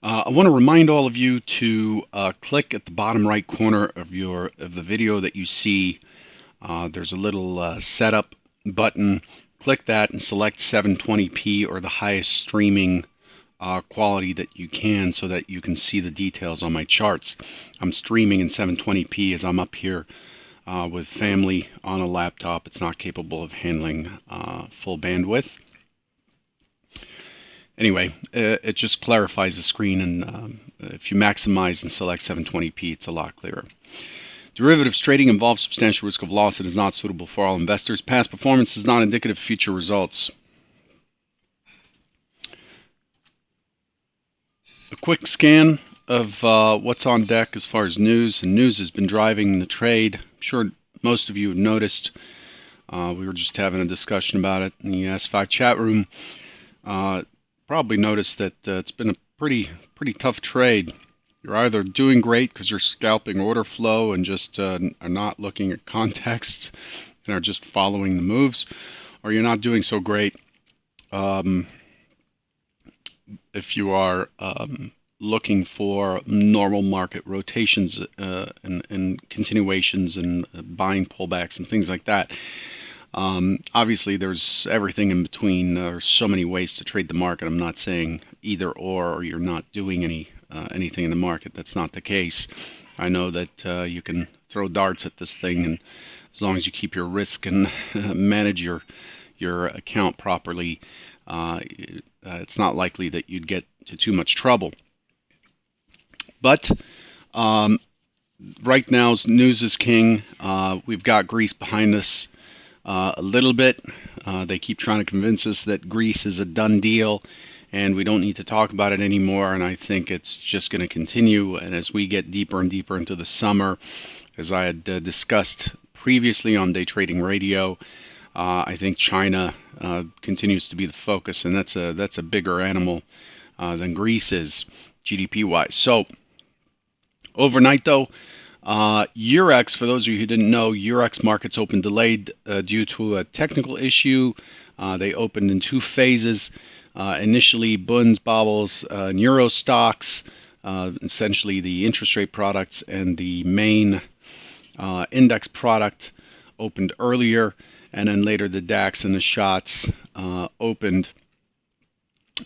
I want to remind all of you to click at the bottom right corner of the video that you see. There's a little setup button. Click that and select 720p or the highest streaming quality that you can so that you can see the details on my charts. I'm streaming in 720p as I'm up here with family on a laptop. It's not capable of handling full bandwidth. Anyway, it just clarifies the screen, and if you maximize and select 720p, it's a lot clearer. Derivatives trading involves substantial risk of loss. It is not suitable for all investors. Past performance is not indicative of future results. A quick scan of what's on deck as far as news, and news has been driving the trade. I'm sure most of you have noticed. We were just having a discussion about it in the S5 chat room. Probably noticed that it's been a pretty tough trade. You're either doing great because you're scalping order flow and just are not looking at context and are just following the moves, or you're not doing so great if you are looking for normal market rotations and continuations and buying pullbacks and things like that. Obviously, there's everything in between. There's so many ways to trade the market. I'm not saying either or you're not doing anything in the market. That's not the case. I know that you can throw darts at this thing, and as long as you keep your risk and manage your account properly, it's not likely that you'd get to too much trouble. But right now, news is king. We've got Greece behind us. A little bit. They keep trying to convince us that Greece is a done deal and we don't need to talk about it anymore. And I think it's just going to continue. And as we get deeper and deeper into the summer, as I had discussed previously on Day Trading Radio, I think China continues to be the focus, and that's a bigger animal than Greece is, GDP wise. So overnight, though, Eurex, for those of you who didn't know, Eurex markets opened delayed due to a technical issue. They opened in two phases. Initially, Bunds, Bobbles, and Euro stocks, essentially the interest rate products, and the main index product opened earlier, and then later the DAX and the shots opened.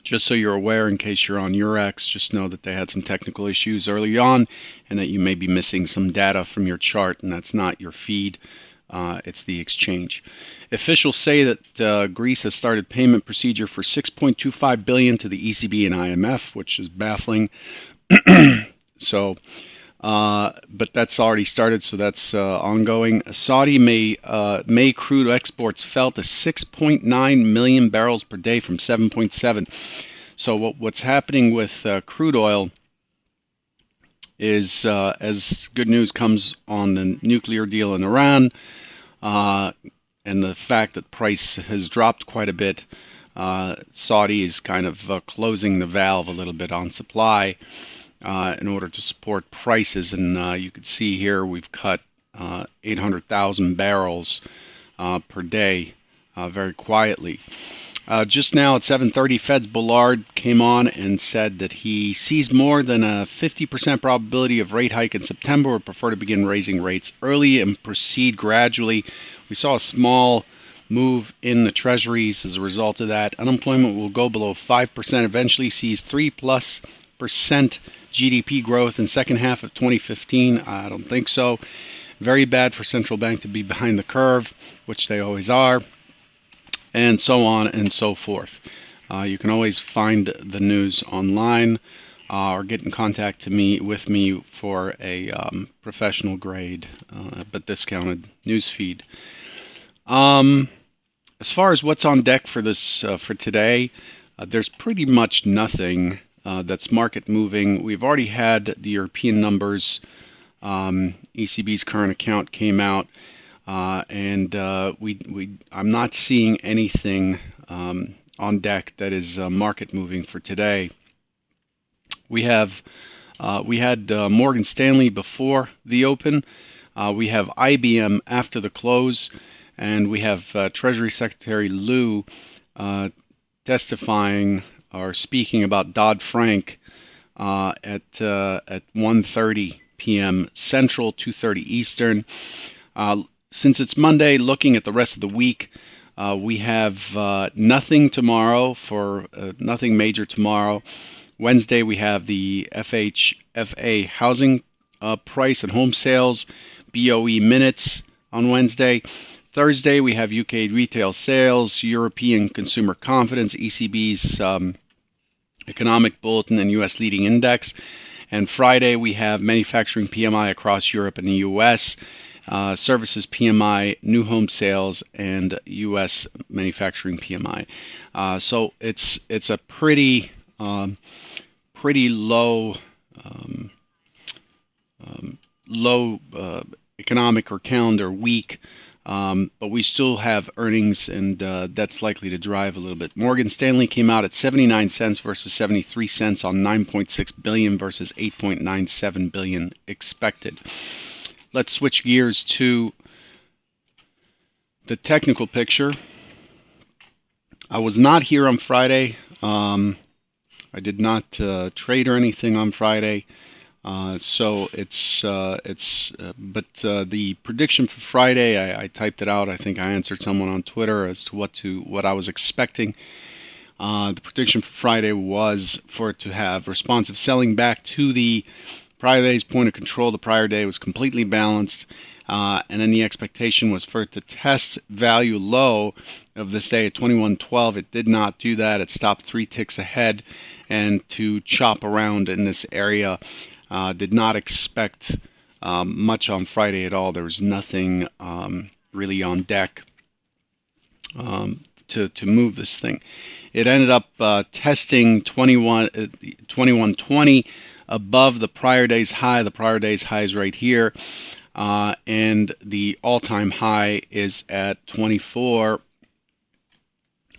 Just so you're aware, in case you're on Eurex, just know that they had some technical issues early on and that you may be missing some data from your chart, and that's not your feed. It's the exchange. Officials say that Greece has started payment procedure for 6.25 billion to the ECB and IMF, which is baffling. So, but that's already started, so that's ongoing. Saudi May crude exports fell to 6.9 million barrels per day from 7.7. So what's happening with crude oil is, as good news comes on the nuclear deal in Iran, and the fact that price has dropped quite a bit, Saudi is kind of closing the valve a little bit on supply in order to support prices. And you can see here we've cut 800,000 barrels per day very quietly. Just now at 7:30, Fed's Bullard came on and said that he sees more than a 50% probability of rate hike in September, or prefer to begin raising rates early and proceed gradually. We saw a small move in the treasuries as a result of that. Unemployment will go below 5% eventually, sees 3+% GDP growth in second half of 2015. I don't think so. Very bad for central bank to be behind the curve, which they always are, and so on and so forth. You can always find the news online or get in contact with me for a professional grade but discounted news feed. As far as what's on deck for this for today, there's pretty much nothing that's market moving. We've already had the European numbers. ECB's current account came out, and I'm not seeing anything on deck that is market moving for today. We had Morgan Stanley before the open. We have IBM after the close, and we have Treasury Secretary Liu testifying or speaking about Dodd-Frank at 1:30 p.m. Central, 2:30 Eastern. Since it's Monday, looking at the rest of the week, we have nothing tomorrow for nothing major tomorrow. Wednesday, we have the FHFA housing price and home sales, BOE minutes on Wednesday. Thursday, we have UK retail sales, European consumer confidence, ECB's economic bulletin, and US leading index. And Friday, we have manufacturing PMI across Europe and the US, services PMI, new home sales, and US manufacturing PMI. So it's a pretty low low economic or calendar week, but we still have earnings, and that's likely to drive a little bit. Morgan Stanley came out at 79 cents versus 73 cents on 9.6 billion versus 8.97 billion expected. Let's switch gears to the technical picture. I was not here on Friday. I did not trade or anything on Friday. So but the prediction for Friday, I typed it out. I think I answered someone on Twitter as to what I was expecting. The prediction for Friday was for it to have responsive selling back to the prior day's point of control. The prior day was completely balanced, and then the expectation was for it to test value low of this day at 21.12. It did not do that. It stopped 3 ticks ahead, and to chop around in this area. Did not expect much on Friday at all. There was nothing really on deck to move this thing. It ended up testing 21.20 above the prior day's high. The prior day's high is right here, and the all-time high is at 24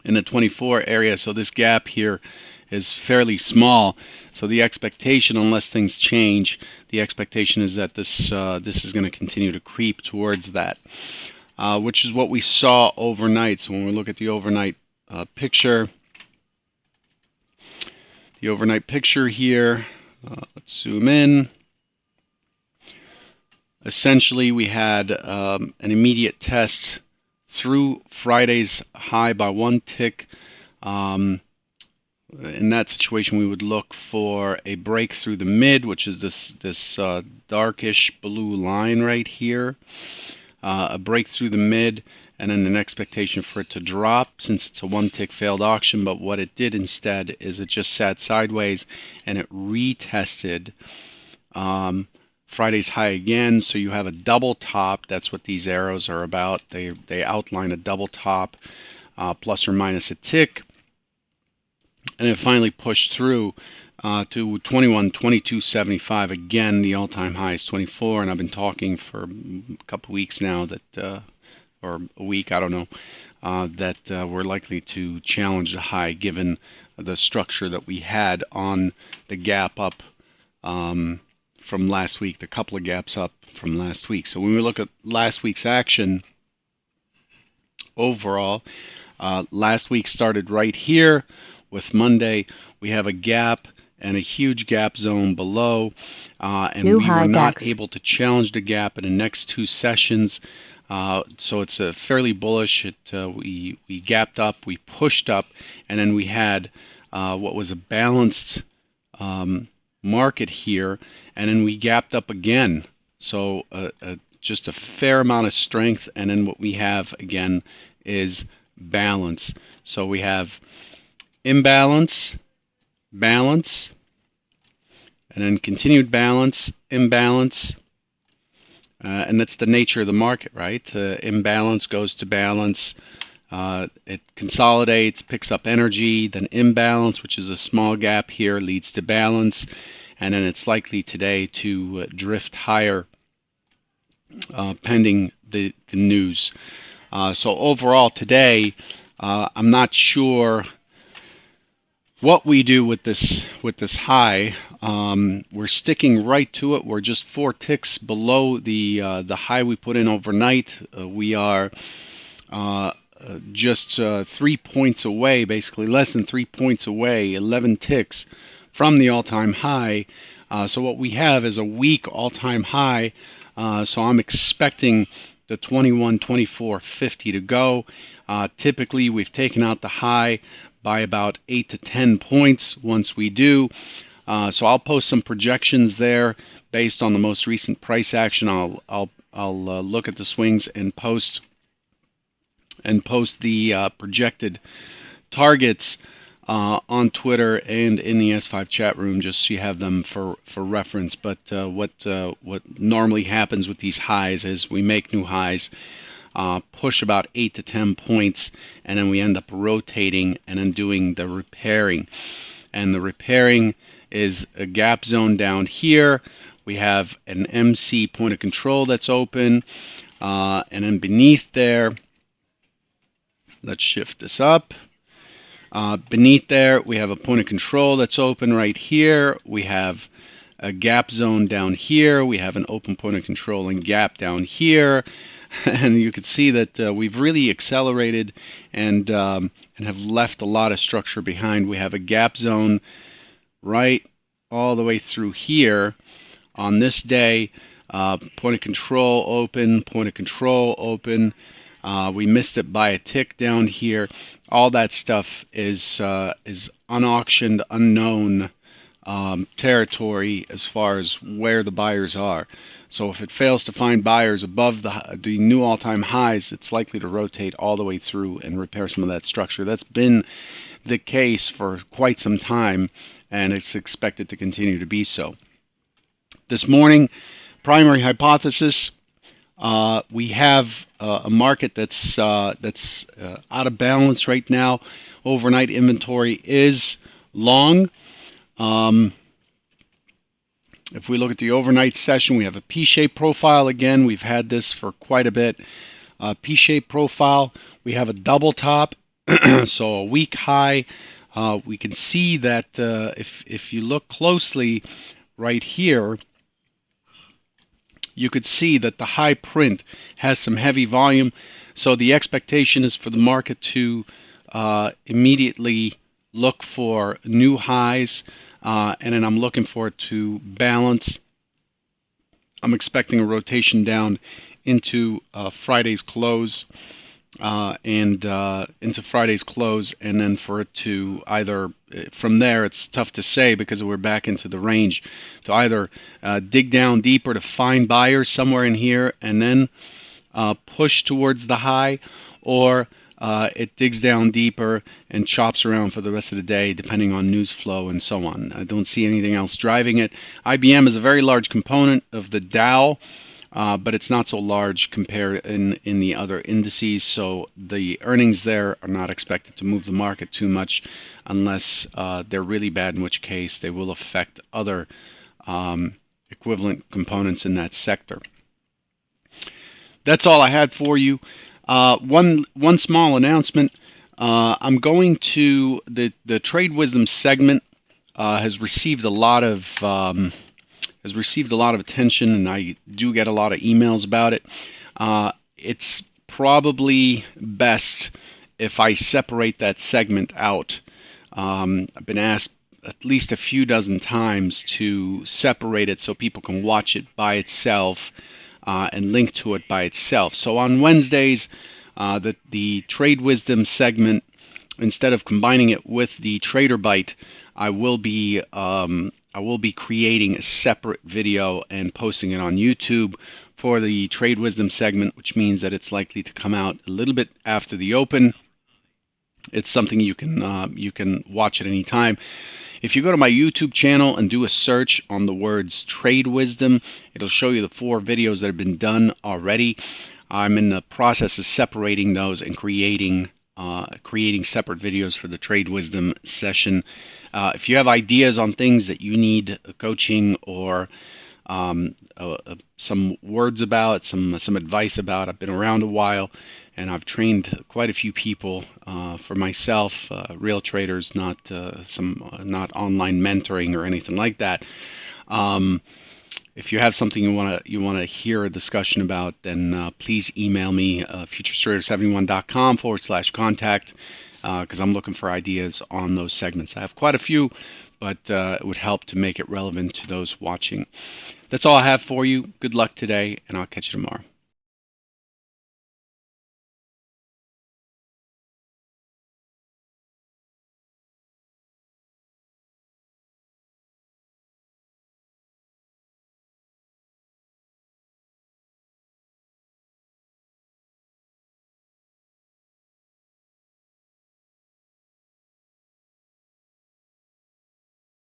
in the 24 area. So this gap here is fairly small. So the expectation, unless things change, the expectation is that this is going to continue to creep towards that, which is what we saw overnight. So when we look at the overnight picture, here, let's zoom in. Essentially, we had an immediate test through Friday's high by 1 tick. In that situation, we would look for a break through the mid, which is this darkish blue line right here, a break through the mid, and then an expectation for it to drop since it's a 1 tick failed auction. But what it did instead is it just sat sideways and it retested Friday's high again. So you have a double top. That's what these arrows are about. They outline a double top, plus or minus a tick. And it finally pushed through to 22.75. Again, the all-time high is 24, and I've been talking for a couple weeks now that, or a week, I don't know, that we're likely to challenge the high given the structure that we had on the gap up from last week, the couple of gaps up from last week. So when we look at last week's action overall, last week started right here. With Monday, we have a gap and a huge gap zone below, and we were not able to challenge the gap in the next 2 sessions. So it's a fairly bullish. We gapped up, we pushed up, and then we had what was a balanced market here, and then we gapped up again. So just a fair amount of strength, and then what we have again is balance. So we have imbalance, balance, and then continued balance, imbalance, and that's the nature of the market, right? Imbalance goes to balance, it consolidates, picks up energy, then imbalance, which is a small gap here, leads to balance, and then it's likely today to drift higher pending the news. So overall today, I'm not sure what we do with this high. We're sticking right to it. We're just 4 ticks below the high we put in overnight. We are just 3 points away, basically less than 3 points away, 11 ticks from the all-time high. So what we have is a weak all-time high. So I'm expecting the 21-24.50 to go. Typically, we've taken out the high by about 8 to 10 points once we do. So I'll post some projections there based on the most recent price action. I'll look at the swings and post the projected targets on Twitter and in the S5 chat room, just so you have them for reference. But what normally happens with these highs is we make new highs, push about 8 to 10 points, and then we end up rotating and then doing the repairing. And the repairing is a gap zone down here. We have an MC point of control that's open, and then beneath there, let's shift this up. Beneath there, we have a point of control that's open right here. We have a gap zone down here. We have an open point of control and gap down here. And you can see that we've really accelerated and have left a lot of structure behind. We have a gap zone right all the way through here on this day. Point of control open, point of control open. We missed it by a tick down here. All that stuff is unauctioned, unknown territory as far as where the buyers are. So if it fails to find buyers above the new all-time highs, it's likely to rotate all the way through and repair some of that structure. That's been the case for quite some time, and it's expected to continue to be so. This morning, primary hypothesis, we have a market that's out of balance right now. Overnight inventory is long. If we look at the overnight session, we have a P-shaped profile again. We've had this for quite a bit. P-shaped profile. We have a double top, so a weak high. We can see that if you look closely right here, you could see that the high print has some heavy volume. So the expectation is for the market to immediately look for new highs, and then I'm looking for it to balance. I'm expecting a rotation down into Friday's close, and then for it to either, from there, it's tough to say because we're back into the range, to either dig down deeper to find buyers somewhere in here and then push towards the high, or it digs down deeper and chops around for the rest of the day, depending on news flow and so on. I don't see anything else driving it. IBM is a very large component of the Dow, but it's not so large compared in the other indices, so the earnings there are not expected to move the market too much unless they're really bad, in which case they will affect other equivalent components in that sector. That's all I had for you. One small announcement. I'm going to the Trade Wisdom segment has received a lot of attention, and I do get a lot of emails about it. It's probably best if I separate that segment out. I've been asked at least a few dozen times to separate it so people can watch it by itself and link to it by itself. So on Wednesdays, the Trade Wisdom segment, instead of combining it with the Trader Bite, I will be creating a separate video and posting it on YouTube for the Trade Wisdom segment, which means that it's likely to come out a little bit after the open. It's something you can watch at any time. If you go to my YouTube channel and do a search on the words Trade Wisdom, it'll show you the 4 videos that have been done already. I'm in the process of separating those and creating separate videos for the Trade Wisdom session. If you have ideas on things that you need coaching or some words about, some advice about, I've been around a while, and I've trained quite a few people for myself, real traders, not online mentoring or anything like that. If you have something you want to hear a discussion about, then please email me futuretrader71.com/contact because I'm looking for ideas on those segments. I have quite a few but it would help to make it relevant to those watching. That's all I have for you. Good luck today, and I'll catch you tomorrow.